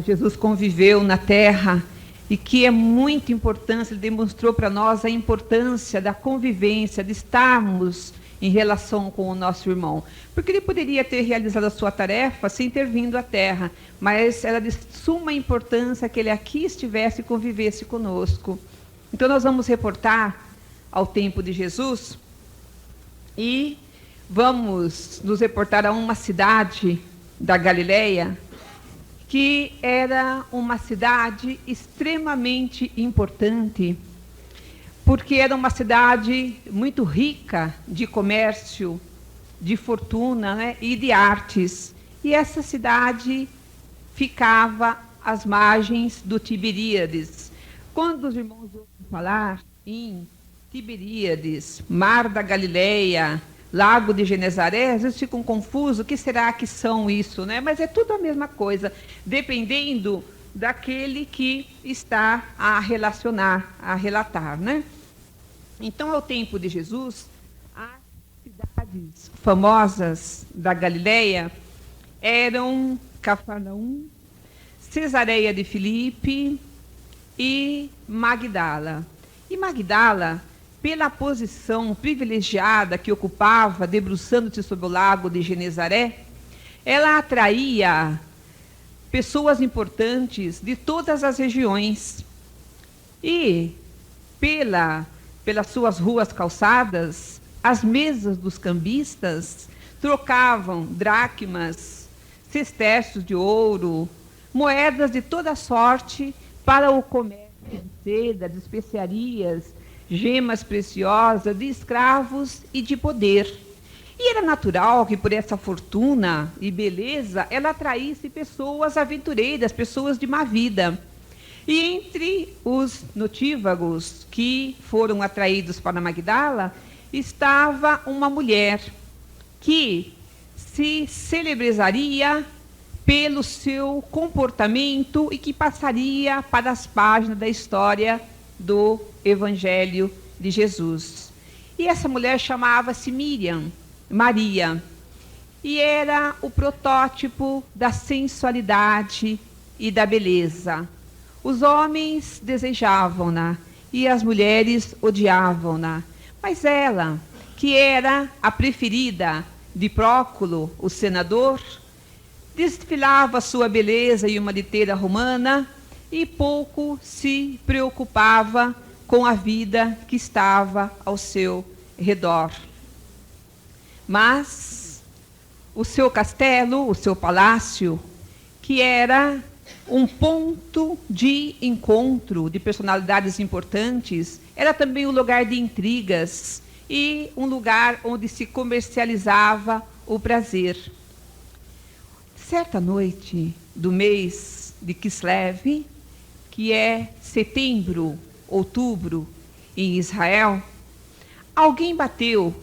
Jesus conviveu na terra e que é muito importante, ele demonstrou para nós a importância da convivência, de estarmos em relação com o nosso irmão. Porque ele poderia ter realizado a sua tarefa sem ter vindo à terra, mas era de suma importância que ele aqui estivesse e convivesse conosco. Então nós vamos reportar ao tempo de Jesus e vamos nos reportar a uma cidade da Galileia, que era uma cidade extremamente importante, porque era uma cidade muito rica de comércio, de fortuna, né, e de artes. E essa cidade ficava às margens do Tiberíades. Quando os irmãos ouvem falar em Tiberíades, Mar da Galileia, Lago de Genezaré, às vezes ficam confusos, o que será que são isso, né? Mas é tudo a mesma coisa, dependendo daquele que está a relacionar, a relatar, né? Então, ao tempo de Jesus, as cidades famosas da Galileia eram Cafarnaum, Cesareia de Filipe e Magdala. E Magdala, pela posição privilegiada que ocupava, debruçando-se sobre o lago de Genezaré, ela atraía pessoas importantes de todas as regiões. E, pelas suas ruas calçadas, as mesas dos cambistas trocavam dracmas, sestércios de ouro, moedas de toda sorte para o comércio de seda, de especiarias, gemas preciosas, de escravos e de poder. E era natural que por essa fortuna e beleza ela atraísse pessoas aventureiras, pessoas de má vida. E entre os notívagos que foram atraídos para Magdala, estava uma mulher que se celebrizaria pelo seu comportamento e que passaria para as páginas da história do Evangelho de Jesus. E essa mulher chamava-se Maria, e era o protótipo da sensualidade e da beleza. Os homens desejavam-na e as mulheres odiavam-na, mas ela, que era a preferida de Próculo, o senador, desfilava sua beleza em uma liteira romana e pouco se preocupava com a vida que estava ao seu redor. Mas o seu castelo, o seu palácio, que era um ponto de encontro de personalidades importantes, era também um lugar de intrigas e um lugar onde se comercializava o prazer. Certa noite do mês de Kislev, que é setembro, outubro, em Israel, alguém bateu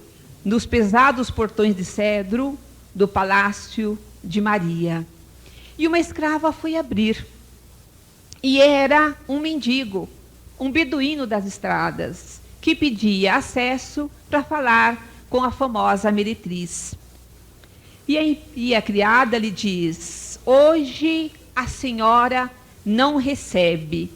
nos pesados portões de cedro do palácio de Maria. E uma escrava foi abrir. E era um mendigo, um beduíno das estradas, que pedia acesso para falar com a famosa meretriz. E a criada lhe diz: hoje a senhora não recebe.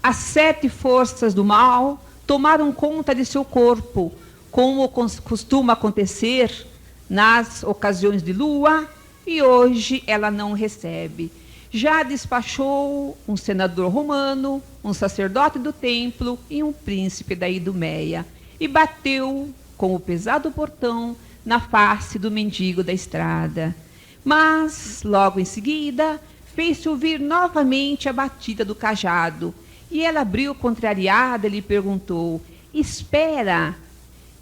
As 7 forças do mal tomaram conta de seu corpo, como costuma acontecer nas ocasiões de lua, e hoje ela não recebe. Já despachou um senador romano, um sacerdote do templo e um príncipe da Idumeia, e bateu com o pesado portão na face do mendigo da estrada. Mas, logo em seguida, fez-se ouvir novamente a batida do cajado, e ela abriu contrariada e lhe perguntou: espera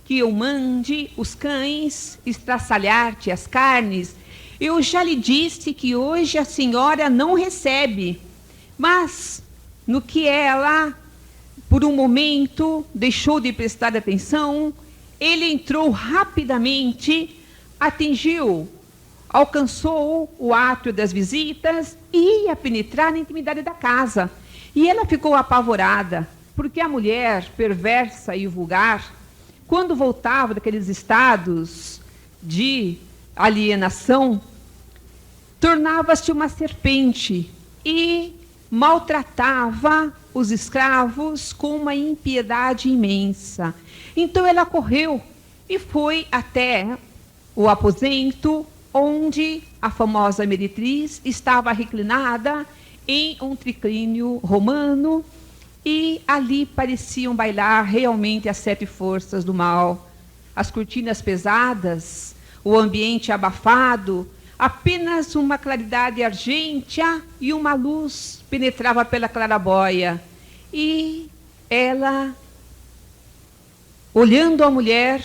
que eu mande os cães estraçalhar-te as carnes? Eu já lhe disse que hoje a senhora não recebe. Mas, no que ela, por um momento, deixou de prestar atenção, ele entrou rapidamente, alcançou o átrio das visitas e ia penetrar na intimidade da casa. E ela ficou apavorada, porque a mulher perversa e vulgar, quando voltava daqueles estados de alienação, tornava-se uma serpente e maltratava os escravos com uma impiedade imensa. Então ela correu e foi até o aposento onde a famosa meretriz estava reclinada em um triclínio romano, e ali pareciam bailar realmente as 7 forças do mal. As cortinas pesadas, o ambiente abafado, apenas uma claridade argêntea e uma luz penetrava pela claraboia. E ela, olhando a mulher,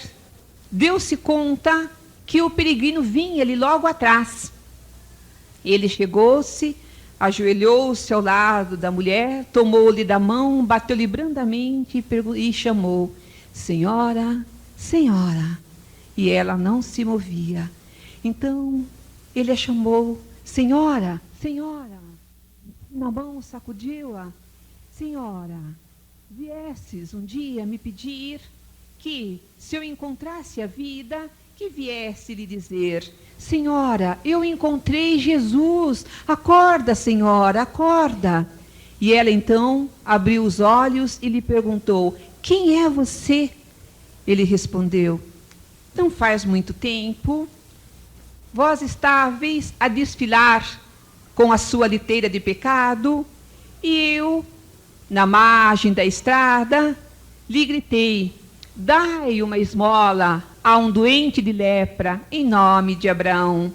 deu-se conta que o peregrino vinha ali logo atrás. Ele chegou-se, ajoelhou-se ao lado da mulher, tomou-lhe da mão, bateu-lhe brandamente e chamou: Senhora, Senhora. E ela não se movia. Então ele a chamou: Senhora, Senhora. Na mão sacudiu-a: Senhora, viesses um dia me pedir que, se eu encontrasse a vida, que viesse lhe dizer: Senhora, eu encontrei Jesus, acorda, Senhora, acorda. E ela então abriu os olhos e lhe perguntou: quem é você? Ele respondeu: não faz muito tempo, vós estáveis a desfilar com a sua liteira de pecado, e eu, na margem da estrada, lhe gritei: dai uma esmola a um doente de lepra, em nome de Abraão.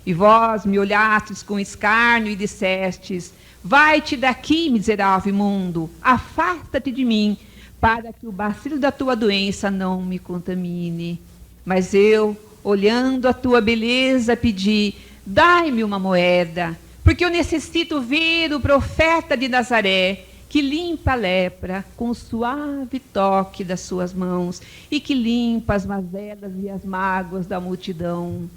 E vós me olhastes com escárnio e dissestes: vai-te daqui, miserável imundo, afasta-te de mim, para que o bacilo da tua doença não me contamine. Mas eu, olhando a tua beleza, pedi: dai-me uma moeda, porque eu necessito ver o profeta de Nazaré, que limpa a lepra com o suave toque das suas mãos, e que limpa as mazelas e as mágoas da multidão.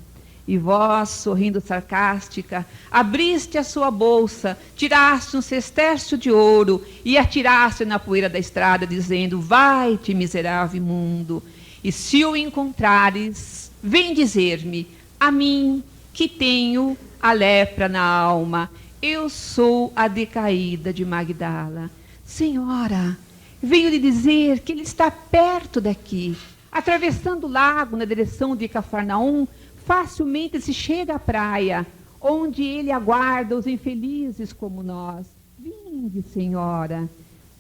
E vós, sorrindo sarcástica, abriste a sua bolsa, tiraste um cestércio de ouro e atiraste na poeira da estrada, dizendo: vai-te, miserável imundo, e se o encontrares, vem dizer-me, a mim, que tenho a lepra na alma. Eu sou a decaída de Magdala. Senhora, venho lhe dizer que ele está perto daqui. Atravessando o lago na direção de Cafarnaum, facilmente se chega à praia, onde ele aguarda os infelizes como nós. Vinde, Senhora.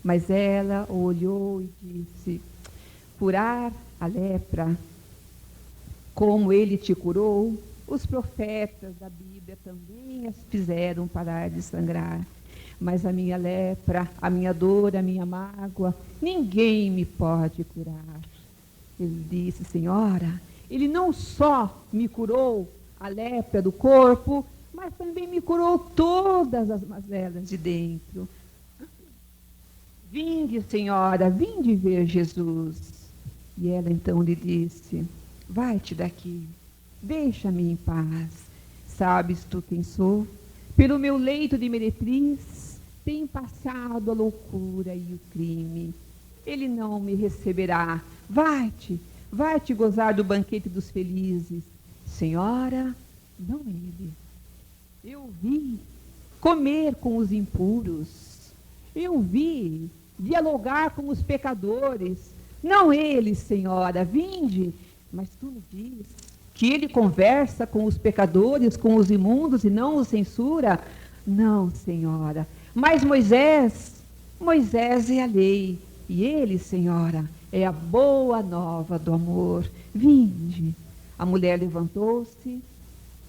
Mas ela o olhou e disse: curar a lepra, como ele te curou, os profetas da Bíblia também as fizeram parar de sangrar. Mas a minha lepra, a minha dor, a minha mágoa, ninguém me pode curar. Ele disse: Senhora, ele não só me curou a lepra do corpo, mas também me curou todas as mazelas de dentro. Vinde, Senhora, vinde ver Jesus. E ela então lhe disse: vai-te daqui, deixa-me em paz. Sabes tu quem sou? Pelo meu leito de meretriz tem passado a loucura e o crime. Ele não me receberá. Vai-te, vai-te gozar do banquete dos felizes. Senhora, não ele. Eu vi comer com os impuros. Eu vi dialogar com os pecadores. Não ele, Senhora, vinde. Mas tu me diz que ele conversa com os pecadores, com os imundos e não os censura? Não, Senhora. Mas Moisés é a lei. E ele, Senhora, é a boa nova do amor. Vinde. A mulher levantou-se,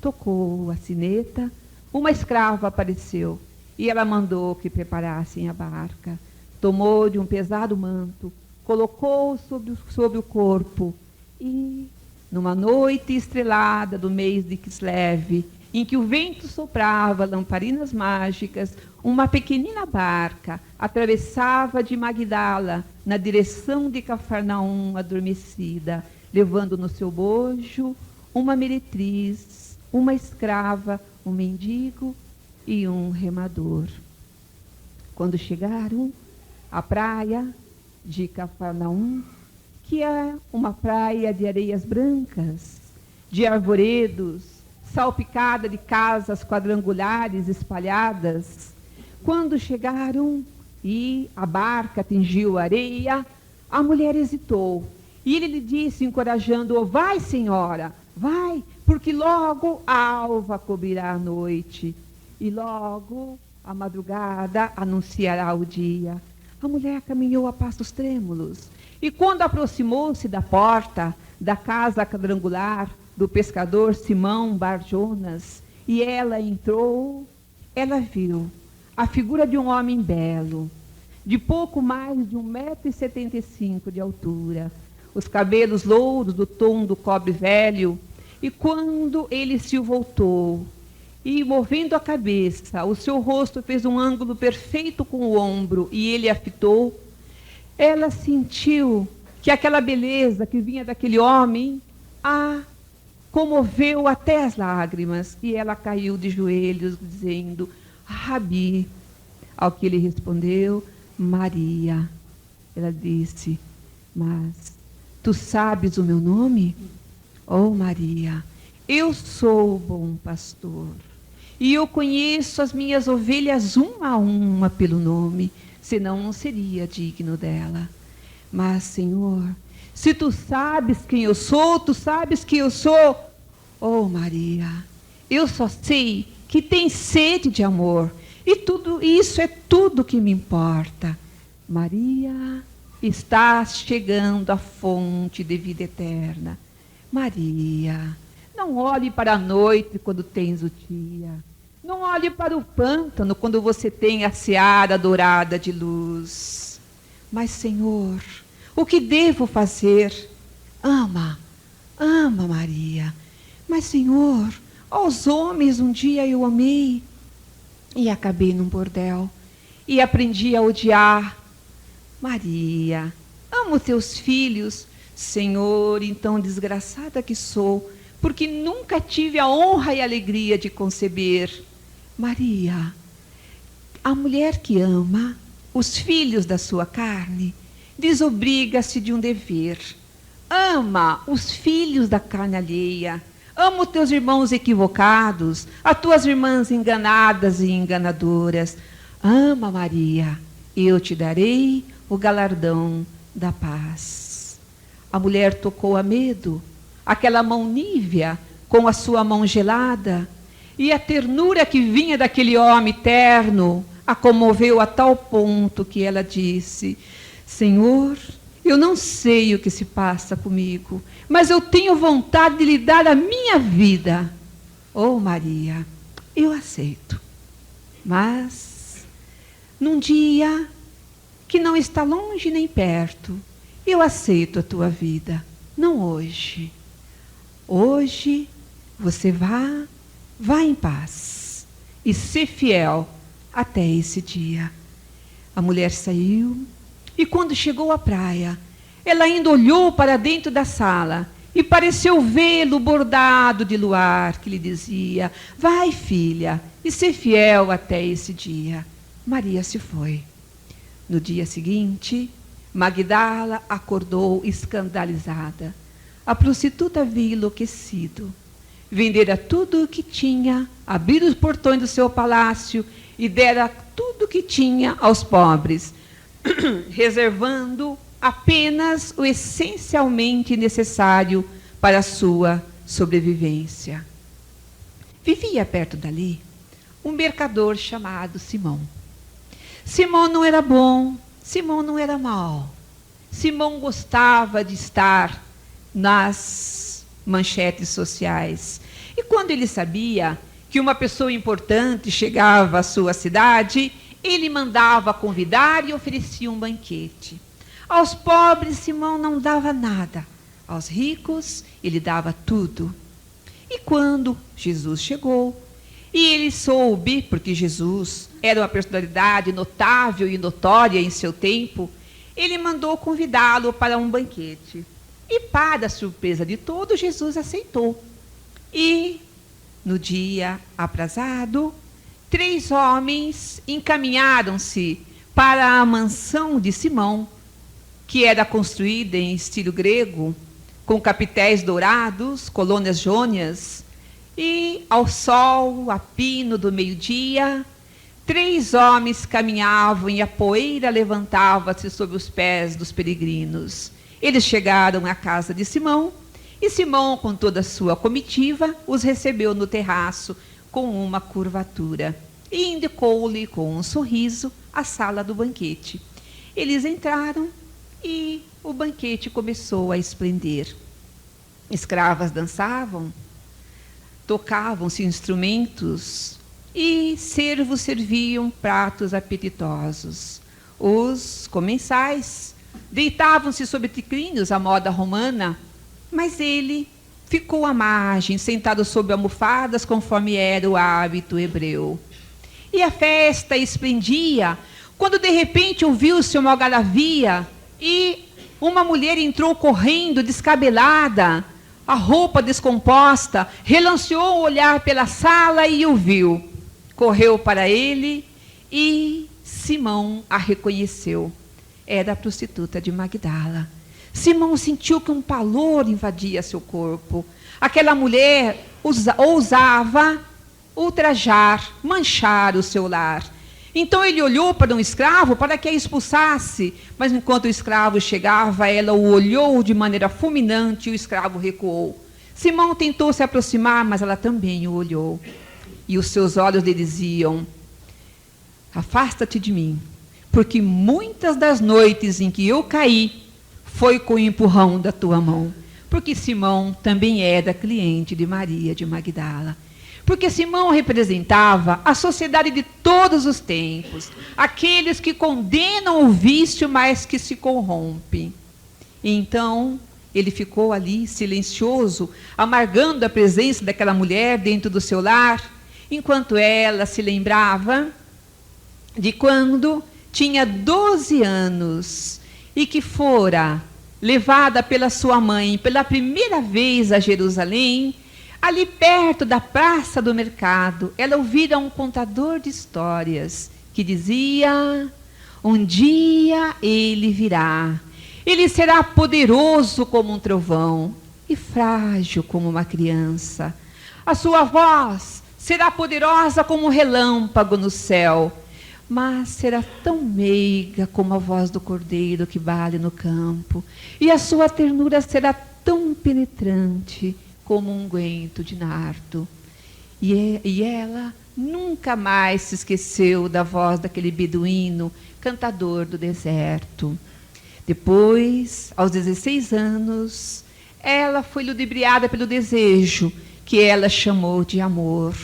tocou a sineta, uma escrava apareceu e ela mandou que preparassem a barca. Tomou de um pesado manto, colocou sobre o corpo e, numa noite estrelada do mês de Kislev, em que o vento soprava lamparinas mágicas, uma pequenina barca atravessava de Magdala na direção de Cafarnaum adormecida, levando no seu bojo uma meretriz, uma escrava, um mendigo e um remador. Quando chegaram à praia de Cafarnaum, que é uma praia de areias brancas, de arvoredos, salpicada de casas quadrangulares espalhadas. Quando chegaram e a barca atingiu a areia, a mulher hesitou. E ele lhe disse, encorajando-o: vai, senhora, vai, porque logo a alva cobrirá a noite, e logo a madrugada anunciará o dia. A mulher caminhou a passos trêmulos, e quando aproximou-se da porta da casa quadrangular do pescador Simão Bar-Jonas, e ela entrou, ela viu a figura de um homem belo, de pouco mais de 1,75 m de altura, os cabelos louros do tom do cobre velho, e quando ele se voltou, e movendo a cabeça, o seu rosto fez um ângulo perfeito com o ombro, e ele a fitou, ela sentiu que aquela beleza que vinha daquele homem a comoveu até as lágrimas, e ela caiu de joelhos, dizendo: Rabi. Ao que ele respondeu: Maria. Ela disse: mas tu sabes o meu nome? Oh, Maria, eu sou o bom pastor, e eu conheço as minhas ovelhas uma a uma pelo nome, senão não seria digno dela. Mas, Senhor, se tu sabes quem eu sou, tu sabes que eu sou. Oh, Maria, eu só sei que tem sede de amor, e tudo isso é tudo que me importa. Maria, estás chegando à fonte de vida eterna. Maria, não olhe para a noite quando tens o dia. Não olhe para o pântano quando você tem a seara dourada de luz. Mas, Senhor, o que devo fazer? Ama, ama, Maria. Mas, Senhor, aos homens um dia eu amei e acabei num bordel e aprendi a odiar. Maria, amo teus filhos. Senhor, então desgraçada que sou, porque nunca tive a honra e a alegria de conceber. Maria, a mulher que ama os filhos da sua carne desobriga-se de um dever. Ama os filhos da carne alheia. Ama os teus irmãos equivocados, as tuas irmãs enganadas e enganadoras. Ama, Maria, eu te darei o galardão da paz. A mulher tocou a medo, aquela mão nívea com a sua mão gelada, e a ternura que vinha daquele homem terno a comoveu a tal ponto que ela disse: Senhor, eu não sei o que se passa comigo, mas eu tenho vontade de lhe dar a minha vida. Oh, Maria, eu aceito. Mas, num dia que não está longe nem perto, eu aceito a tua vida. Não hoje. Hoje, você vá em paz e ser fiel até esse dia. A mulher saiu, e quando chegou à praia, ela ainda olhou para dentro da sala e pareceu vê-lo bordado de luar, que lhe dizia: vai, filha, e ser fiel até esse dia. Maria se foi. No dia seguinte, Magdala acordou escandalizada. A prostituta havia enlouquecido. Vendera tudo o que tinha, abriu os portões do seu palácio e dera tudo o que tinha aos pobres, reservando apenas o essencialmente necessário para a sua sobrevivência. Vivia perto dali um mercador chamado Simão. Simão não era bom, Simão não era mau. Simão gostava de estar nas manchetes sociais. E quando ele sabia que uma pessoa importante chegava à sua cidade, ele mandava convidar e oferecia um banquete. Aos pobres, Simão não dava nada. Aos ricos, ele dava tudo. E quando Jesus chegou, e ele soube, porque Jesus era uma personalidade notável e notória em seu tempo, ele mandou convidá-lo para um banquete. E, para a surpresa de todos, Jesus aceitou. E, no dia aprazado, 3 homens encaminharam-se para a mansão de Simão, que era construída em estilo grego, com capitéis dourados, colônias jônias, E ao sol, a pino do meio-dia, 3 homens caminhavam e a poeira levantava-se sob os pés dos peregrinos. Eles chegaram à casa de Simão, e Simão, com toda a sua comitiva, os recebeu no terraço com uma curvatura e indicou-lhe com um sorriso a sala do banquete. Eles entraram e o banquete começou a esplender. Escravas dançavam, tocavam-se instrumentos e servos serviam pratos apetitosos. Os comensais deitavam-se sobre triclínios à moda romana, mas ele ficou à margem, sentado sobre almofadas, conforme era o hábito hebreu. E a festa esplendia, quando de repente ouviu-se uma algaravia e uma mulher entrou correndo, descabelada, a roupa descomposta, relanceou o olhar pela sala e o viu. Correu para ele e Simão a reconheceu. Era a prostituta de Magdala. Simão sentiu que um pavor invadia seu corpo. Aquela mulher ousava ultrajar, manchar o seu lar. Então ele olhou para um escravo para que a expulsasse, mas enquanto o escravo chegava, ela o olhou de maneira fulminante e o escravo recuou. Simão tentou se aproximar, mas ela também o olhou. E os seus olhos lhe diziam: afasta-te de mim, porque muitas das noites em que eu caí, foi com o empurrão da tua mão. Porque Simão também era cliente de Maria de Magdala. Porque Simão representava a sociedade de todos os tempos, aqueles que condenam o vício, mas que se corrompem. E então, ele ficou ali, silencioso, amargando a presença daquela mulher dentro do seu lar, enquanto ela se lembrava de quando tinha 12 anos e que fora levada pela sua mãe pela primeira vez a Jerusalém. Ali perto da praça do mercado, ela ouvira um contador de histórias que dizia: um dia ele virá, ele será poderoso como um trovão e frágil como uma criança. A sua voz será poderosa como um relâmpago no céu, mas será tão meiga como a voz do cordeiro que bale no campo, e a sua ternura será tão penetrante como um unguento de nardo. E ela nunca mais se esqueceu da voz daquele beduíno, cantador do deserto. Depois, aos 16 anos, ela foi ludibriada pelo desejo, que ela chamou de amor.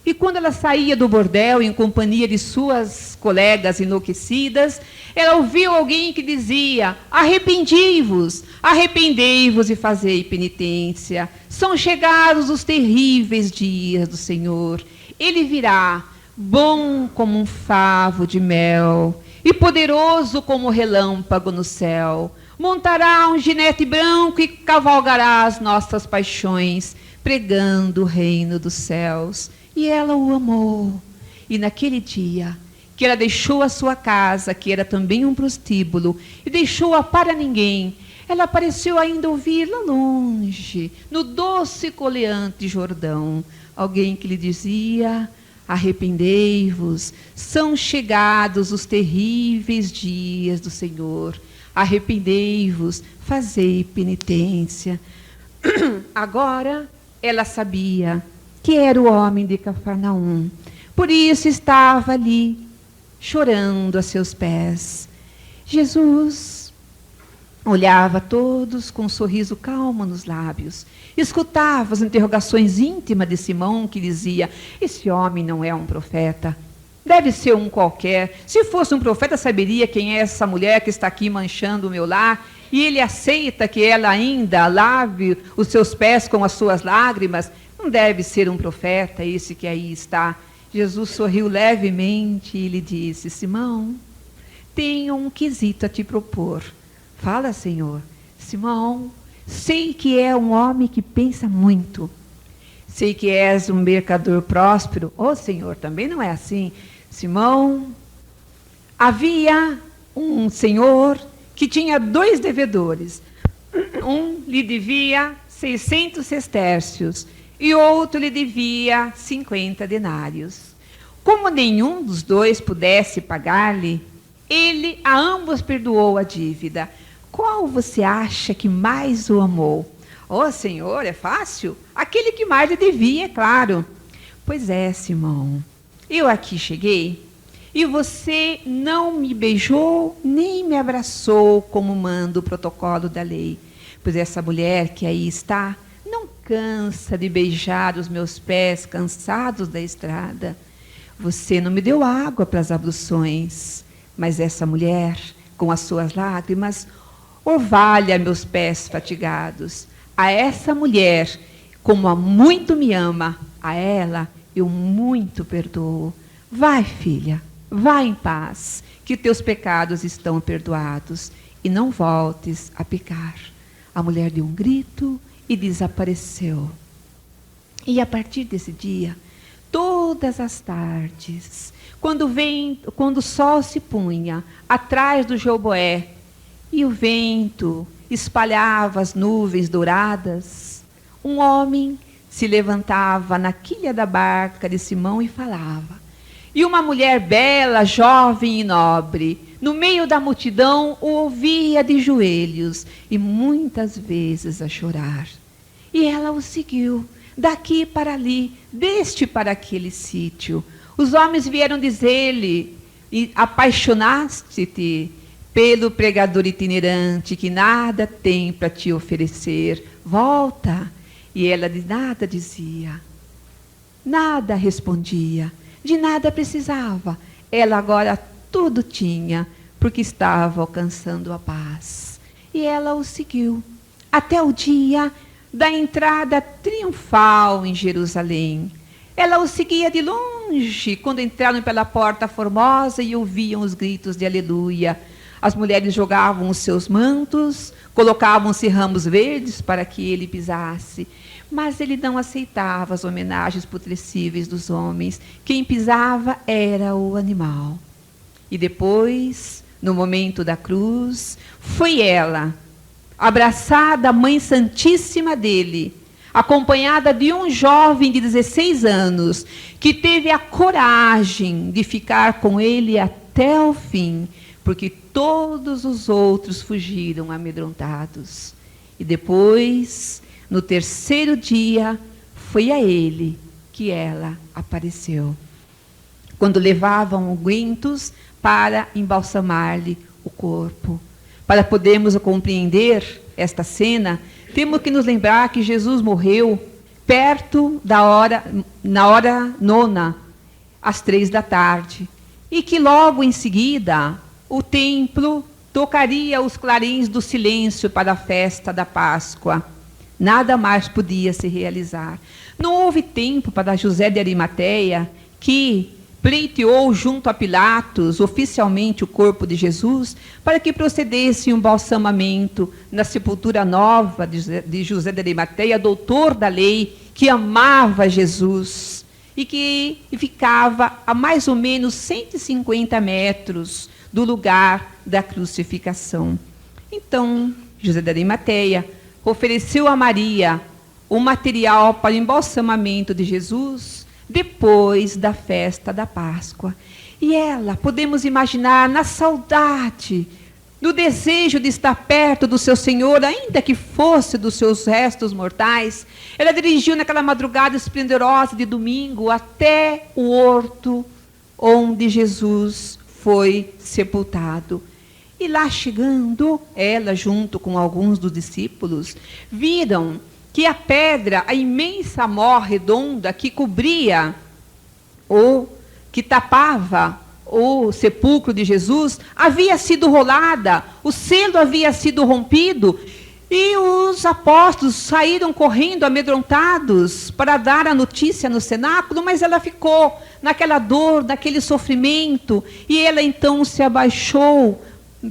E quando ela saía do bordel em companhia de suas colegas enlouquecidas, ela ouviu alguém que dizia: arrependi-vos, arrependei-vos e fazei penitência. São chegados os terríveis dias do Senhor. Ele virá, bom como um favo de mel, e poderoso como o relâmpago no céu. Montará um jinete branco e cavalgará as nossas paixões, pregando o reino dos céus. E ela o amou. E naquele dia que ela deixou a sua casa, que era também um prostíbulo, e deixou-a para ninguém, ela pareceu ainda ouvir lá longe, no doce e coleante Jordão, alguém que lhe dizia: arrependei-vos, são chegados os terríveis dias do Senhor. Arrependei-vos, fazei penitência. Agora ela sabia que era o homem de Cafarnaum. Por isso estava ali, chorando a seus pés. Jesus olhava a todos com um sorriso calmo nos lábios. Escutava as interrogações íntimas de Simão, que dizia: esse homem não é um profeta. Deve ser um qualquer. Se fosse um profeta, saberia quem é essa mulher que está aqui manchando o meu lar. E ele aceita que ela ainda lave os seus pés com as suas lágrimas. Não deve ser um profeta esse que aí está. Jesus sorriu levemente e lhe disse: Simão, tenho um quesito a te propor. Fala, Senhor. Simão, sei que é um homem que pensa muito. Sei que és um mercador próspero. Oh, Senhor, também não é assim. Simão, havia um senhor que tinha 2 devedores. Um lhe devia 600 sestércios. e outro lhe devia 50 denários. Como nenhum dos dois pudesse pagar-lhe, ele a ambos perdoou a dívida. Qual você acha que mais o amou? Ó, Senhor, é fácil? Aquele que mais lhe devia, é claro. Pois é, Simão, eu aqui cheguei e você não me beijou nem me abraçou como manda o protocolo da lei. Pois essa mulher que aí está não cansa de beijar os meus pés cansados da estrada. Você não me deu água para as abluções, mas essa mulher, com as suas lágrimas, orvalha meus pés fatigados. A essa mulher, como a muito me ama, a ela eu muito perdoo. Vai, filha, vai em paz, que teus pecados estão perdoados, e não voltes a pecar. A mulher deu um grito e desapareceu. E a partir desse dia, todas as tardes, quando o sol se punha atrás do Joboé e o vento espalhava as nuvens douradas, um homem se levantava na quilha da barca de Simão e falava. E uma mulher bela, jovem e nobre, no meio da multidão, o ouvia de joelhos e muitas vezes a chorar. E ela o seguiu, daqui para ali, deste para aquele sítio. Os homens vieram dizer-lhe, apaixonaste-te pelo pregador itinerante que nada tem para te oferecer. Volta. E ela de nada dizia, nada respondia, de nada precisava. Ela agora tudo tinha, porque estava alcançando a paz. E ela o seguiu, até o dia da entrada triunfal em Jerusalém. Ela o seguia de longe, quando entraram pela porta formosa e ouviam os gritos de aleluia. As mulheres jogavam os seus mantos, colocavam-se ramos verdes para que ele pisasse. Mas ele não aceitava as homenagens putrescíveis dos homens. Quem pisava era o animal. E depois, no momento da cruz, foi ela, abraçada à Mãe Santíssima dele, acompanhada de um jovem de 16 anos, que teve a coragem de ficar com ele até o fim, porque todos os outros fugiram amedrontados. E depois, no terceiro dia, foi a ele que ela apareceu, quando levavam ungüentos para embalsamar-lhe o corpo. Para podermos compreender esta cena, temos que nos lembrar que Jesus morreu perto na hora nona, às 15h, e que logo em seguida o templo tocaria os clarins do silêncio para a festa da Páscoa. Nada mais podia se realizar. Não houve tempo para José de Arimateia, que pleiteou junto a Pilatos oficialmente o corpo de Jesus, para que procedesse um balsamamento na sepultura nova de José de Arimateia, doutor da lei, que amava Jesus e que ficava a mais ou menos 150 metros do lugar da crucificação. Então, José de Arimateia ofereceu a Maria o material para o embalsamamento de Jesus depois da festa da Páscoa. E ela, podemos imaginar, na saudade, no desejo de estar perto do seu Senhor, ainda que fosse dos seus restos mortais, ela dirigiu naquela madrugada esplendorosa de domingo até o horto onde Jesus foi sepultado. E lá chegando, ela junto com alguns dos discípulos, viram que a pedra, a imensa mó redonda que cobria ou que tapava o sepulcro de Jesus, havia sido rolada, o selo havia sido rompido, e os apóstolos saíram correndo amedrontados para dar a notícia no cenáculo, mas ela ficou naquela dor, naquele sofrimento, e ela então se abaixou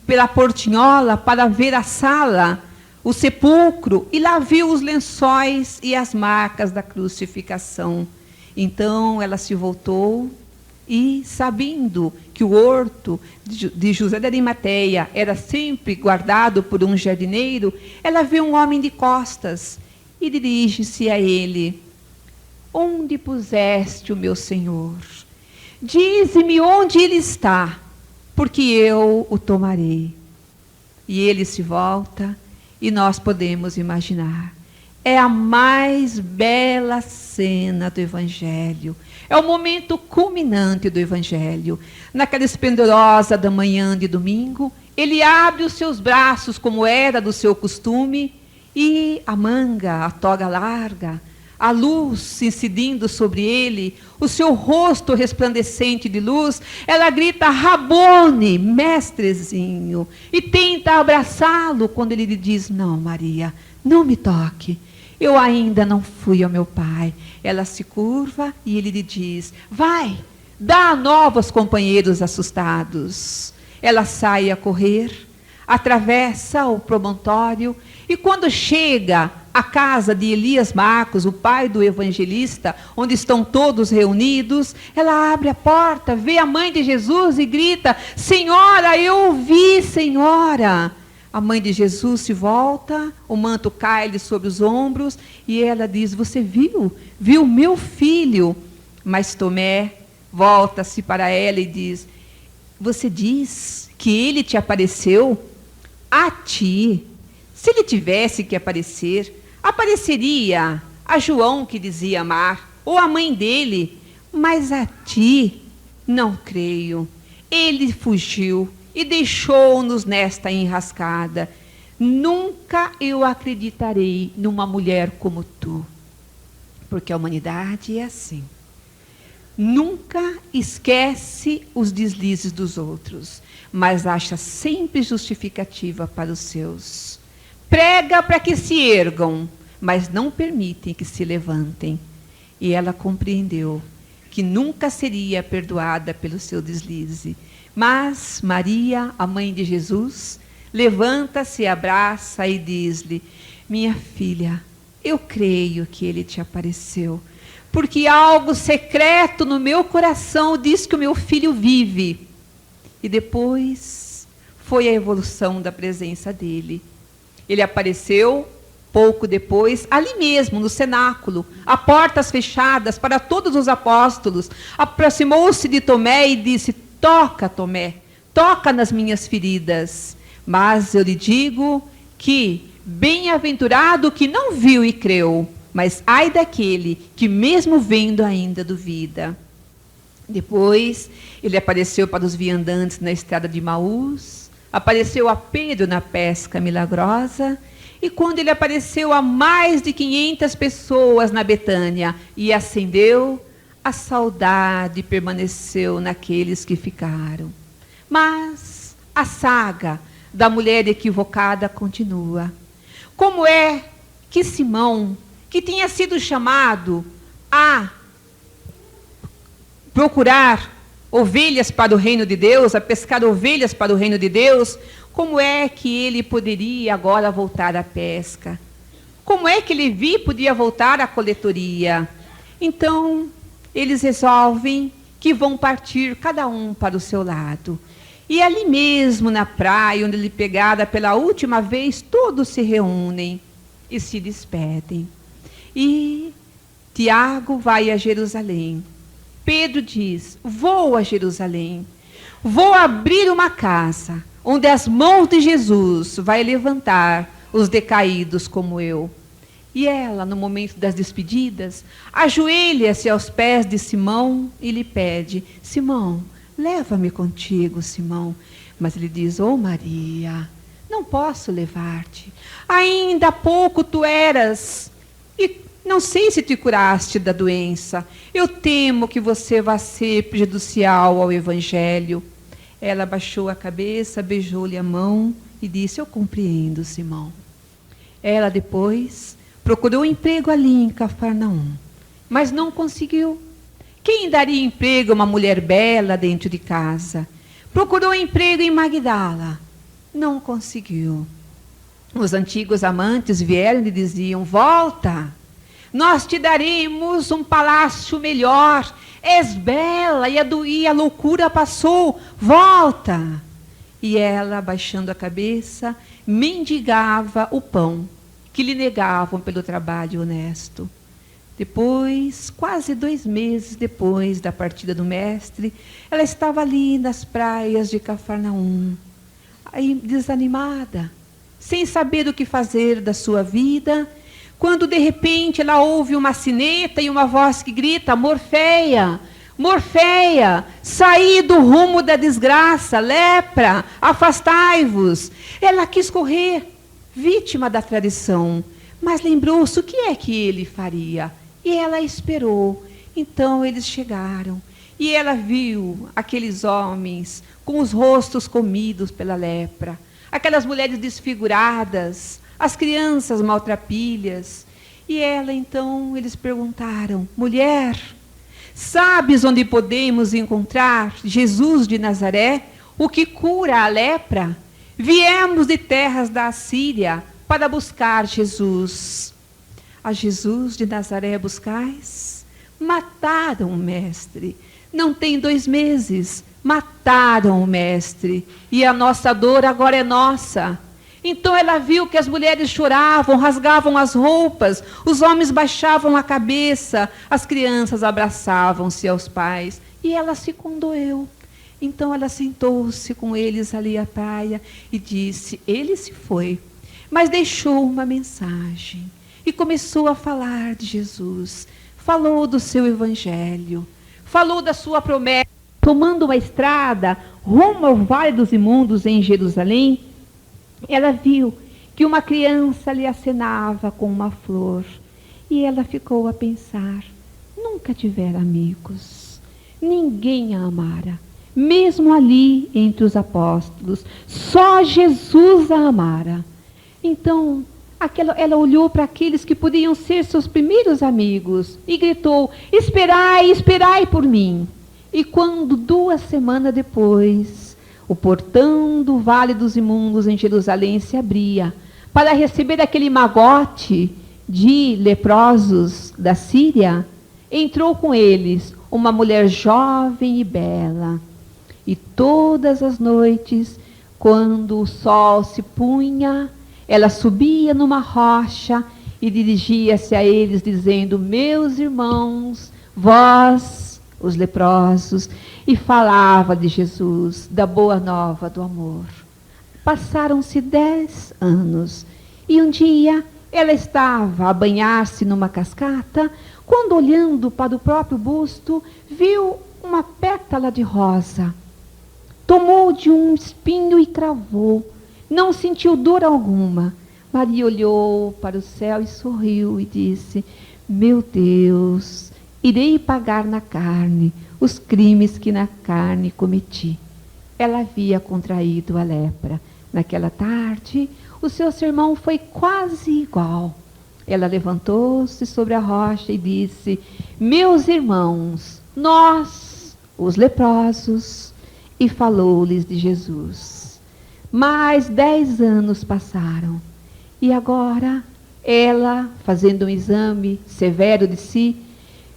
pela portinhola para ver a sala, o sepulcro, e lá viu os lençóis e as marcas da crucificação. Então ela se voltou e, sabendo que o horto de José de Arimateia era sempre guardado por um jardineiro, ela vê um homem de costas e dirige-se a ele. onde puseste o meu Senhor? Dize-me onde ele está, porque eu o tomarei. E ele se volta e nós podemos imaginar. É a mais bela cena do Evangelho. É o momento culminante do Evangelho. Naquela esplendorosa da manhã de domingo, ele abre os seus braços, como era do seu costume, e a manga, a toga larga, a luz incidindo sobre ele, o seu rosto resplandecente de luz, ela grita, Rabone, mestrezinho, e tenta abraçá-lo quando ele lhe diz, não, Maria, não me toque, eu ainda não fui ao meu pai. Ela se curva e ele lhe diz, vai, dá a nova aos companheiros assustados. Ela sai a correr, atravessa o promontório, e quando chega à casa de Elias Marcos, o pai do evangelista, onde estão todos reunidos, ela abre a porta, vê a mãe de Jesus e grita, Senhora, eu ouvi, Senhora. A mãe de Jesus se volta, o manto cai-lhe sobre os ombros, e ela diz, você viu? Viu meu filho? Mas Tomé volta-se para ela e diz, você diz que ele te apareceu? A ti. Se ele tivesse que aparecer, apareceria a João que dizia amar, ou a mãe dele, mas a ti não creio. Ele fugiu e deixou-nos nesta enrascada. Nunca eu acreditarei numa mulher como tu, porque a humanidade é assim. Nunca esquece os deslizes dos outros, mas acha sempre justificativa para os seus. Prega para que se ergam, mas não permitem que se levantem. E ela compreendeu que nunca seria perdoada pelo seu deslize. Mas Maria, a mãe de Jesus, levanta-se, abraça e diz-lhe, minha filha, eu creio que ele te apareceu, porque algo secreto no meu coração diz que o meu filho vive. E depois foi a evolução da presença dele. Ele apareceu pouco depois, ali mesmo, no cenáculo, a portas fechadas para todos os apóstolos. Aproximou-se de Tomé e disse, toca, Tomé, toca nas minhas feridas. Mas eu lhe digo que bem-aventurado o que não viu e creu, mas ai daquele que mesmo vendo ainda duvida. Depois, ele apareceu para os viandantes na estrada de Maús, apareceu a Pedro na pesca milagrosa, e quando ele apareceu a mais de 500 pessoas na Betânia e acendeu, a saudade permaneceu naqueles que ficaram. Mas a saga da mulher equivocada continua. Como é que Simão, que tinha sido chamado a procurar ovelhas para o reino de Deus, a pescar ovelhas para o reino de Deus, como é que ele poderia agora voltar à pesca? Como é que Levi podia voltar à coletoria? Então, eles resolvem que vão partir cada um para o seu lado. E ali mesmo na praia, onde ele pegara pela última vez, todos se reúnem e se despedem. E Tiago vai a Jerusalém. Pedro diz, vou a Jerusalém, vou abrir uma casa, onde as mãos de Jesus vai levantar os decaídos como eu. E ela, no momento das despedidas, ajoelha-se aos pés de Simão e lhe pede, Simão, leva-me contigo, Simão. Mas ele diz, oh Maria, não posso levar-te. Ainda há pouco tu eras, e não sei se te curaste da doença. Eu temo que você vá ser prejudicial ao Evangelho. Ela baixou a cabeça, beijou-lhe a mão e disse, eu compreendo, Simão. Ela depois procurou emprego ali em Cafarnaum, mas não conseguiu. Quem daria emprego a uma mulher bela dentro de casa? Procurou emprego em Magdala, não conseguiu. Os antigos amantes vieram e diziam, volta, nós te daremos um palácio melhor, és bela e a loucura passou, volta. E ela, baixando a cabeça, mendigava o pão que lhe negavam pelo trabalho honesto. Depois, quase 2 meses depois da partida do mestre, ela estava ali nas praias de Cafarnaum, aí desanimada, sem saber o que fazer da sua vida, quando de repente ela ouve uma sineta e uma voz que grita: Morfeia, Morfeia, saí do rumo da desgraça, lepra, afastai-vos. Ela quis correr, vítima da tradição, mas lembrou-se o que é que ele faria. E ela esperou. Então eles chegaram. E ela viu aqueles homens com os rostos comidos pela lepra, aquelas mulheres desfiguradas, as crianças maltrapilhas. E ela, então, eles perguntaram: mulher, sabes onde podemos encontrar Jesus de Nazaré, o que cura a lepra? Viemos de terras da Assíria para buscar Jesus. A Jesus de Nazaré buscais? Mataram o mestre. Não tem 2 meses. Mataram o mestre. E a nossa dor agora é nossa. Então ela viu que as mulheres choravam, rasgavam as roupas, os homens baixavam a cabeça, as crianças abraçavam-se aos pais. E ela se condoeu. Então ela sentou-se com eles ali à praia e disse: ele se foi, mas deixou uma mensagem. E começou a falar de Jesus, falou do seu evangelho, falou da sua promessa. Tomando uma estrada rumo ao Vale dos Imundos em Jerusalém, ela viu que uma criança lhe acenava com uma flor. E ela ficou a pensar: nunca tivera amigos, ninguém a amara. Mesmo ali entre os apóstolos, só Jesus a amara. Então, ela olhou para aqueles que podiam ser seus primeiros amigos e gritou: esperai, esperai por mim. E quando 2 semanas depois, o portão do Vale dos Imundos em Jerusalém se abria para receber aquele magote de leprosos da Síria, entrou com eles uma mulher jovem e bela. E todas as noites, quando o sol se punha, ela subia numa rocha e dirigia-se a eles dizendo: meus irmãos, vós, os leprosos, e falava de Jesus, da boa nova do amor. Passaram-se 10 anos e um dia ela estava a banhar-se numa cascata, quando, olhando para o próprio busto, viu uma pétala de rosa. Tomou de um espinho e cravou. Não sentiu dor alguma. Maria olhou para o céu e sorriu e disse: meu Deus, irei pagar na carne os crimes que na carne cometi. Ela havia contraído a lepra. Naquela tarde, o seu sermão foi quase igual. Ela levantou-se sobre a rocha e disse: meus irmãos, nós, os leprosos, e falou-lhes de Jesus. Mais 10 anos passaram. E agora, ela, fazendo um exame severo de si,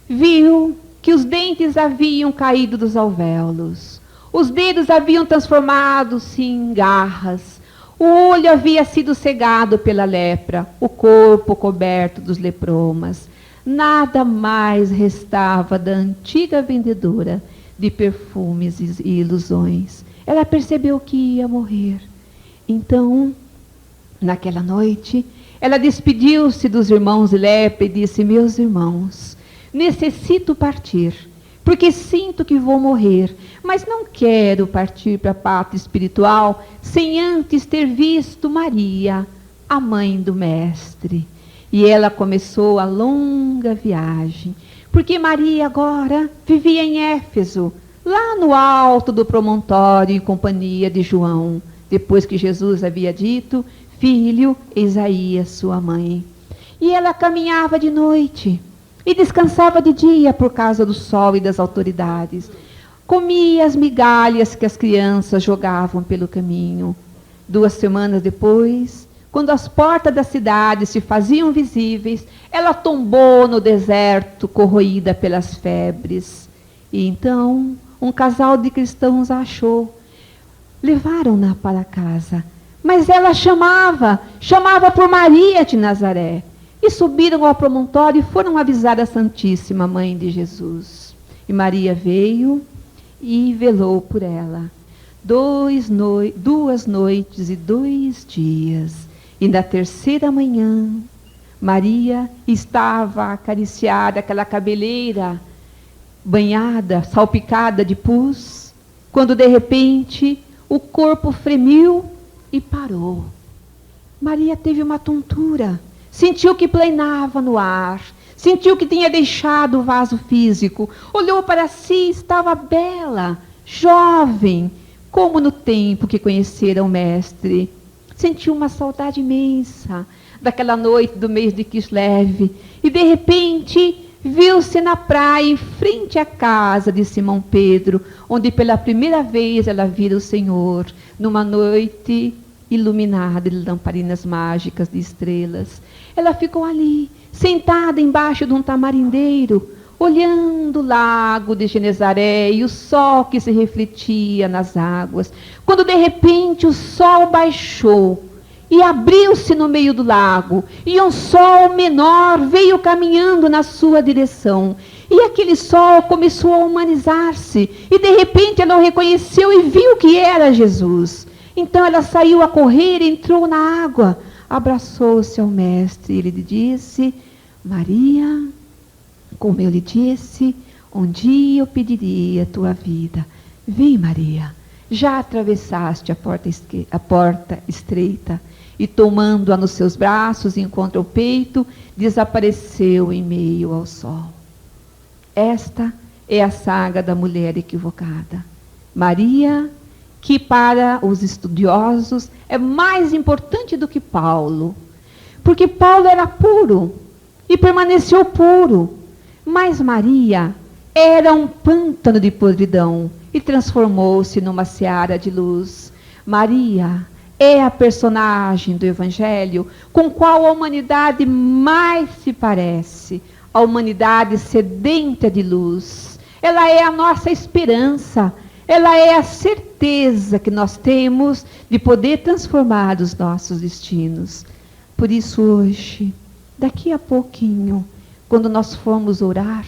viu que os dentes haviam caído dos alvéolos. Os dedos haviam transformado-se em garras. O olho havia sido cegado pela lepra. O corpo coberto dos lepromas. Nada mais restava da antiga vendedora de perfumes e ilusões. Ela percebeu que ia morrer. Então, naquela noite, ela despediu-se dos irmãos de lepra e disse: meus irmãos, necessito partir, porque sinto que vou morrer, mas não quero partir para a pátria espiritual sem antes ter visto Maria, a mãe do mestre. E ela começou a longa viagem, porque Maria agora vivia em Éfeso, lá no alto do promontório, em companhia de João, depois que Jesus havia dito: filho, eis aí a sua mãe. E ela caminhava de noite e descansava de dia por causa do sol e das autoridades. Comia as migalhas que as crianças jogavam pelo caminho. 2 semanas depois, quando as portas da cidade se faziam visíveis, ela tombou no deserto, corroída pelas febres. E então, um casal de cristãos a achou. Levaram-na para casa. Mas ela chamava por Maria de Nazaré. E subiram ao promontório e foram avisar a Santíssima Mãe de Jesus. E Maria veio e velou por ela 2 noites e 2 dias. E na 3ª manhã, Maria estava a acariciar aquela cabeleira banhada, salpicada de pus, quando de repente o corpo fremiu e parou. Maria teve uma tontura, sentiu que planava no ar, sentiu que tinha deixado o vaso físico, olhou para si, estava bela, jovem, como no tempo que conhecera o Mestre. Sentiu uma saudade imensa daquela noite do mês de Kislev, e de repente viu-se na praia, em frente à casa de Simão Pedro, onde pela primeira vez ela vira o Senhor, numa noite iluminada de lamparinas mágicas de estrelas. Ela ficou ali, sentada embaixo de um tamarindeiro, olhando o lago de Genezaré e o sol que se refletia nas águas, quando de repente o sol baixou e abriu-se no meio do lago, e um sol menor veio caminhando na sua direção. E aquele sol começou a humanizar-se, e de repente ela o reconheceu e viu que era Jesus. Então ela saiu a correr, entrou na água, abraçou-se ao Mestre, e ele lhe disse: Maria, como eu lhe disse, um dia eu pediria a tua vida. Vem, Maria, já atravessaste a porta estreita. E tomando-a nos seus braços, encontra o peito, desapareceu em meio ao sol. Esta é a saga da mulher equivocada. Maria, que para os estudiosos é mais importante do que Paulo, porque Paulo era puro e permaneceu puro, mas Maria era um pântano de podridão e transformou-se numa seara de luz. Maria é a personagem do Evangelho com qual a humanidade mais se parece, a humanidade sedenta de luz. Ela é a nossa esperança, ela é a certeza que nós temos de poder transformar os nossos destinos. Por isso hoje, daqui a pouquinho, quando nós formos orar,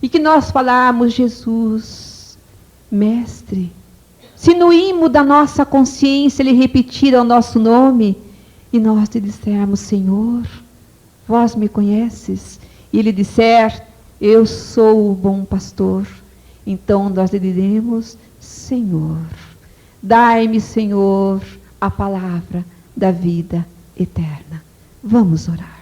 e que nós falarmos: Jesus, Mestre, se no imo da nossa consciência Ele repetir o nosso nome, e nós lhe dissermos: Senhor, vós me conheces, e Ele disser: eu sou o bom pastor, então nós lhe diremos: Senhor, dai-me, Senhor, a palavra da vida eterna. Vamos orar.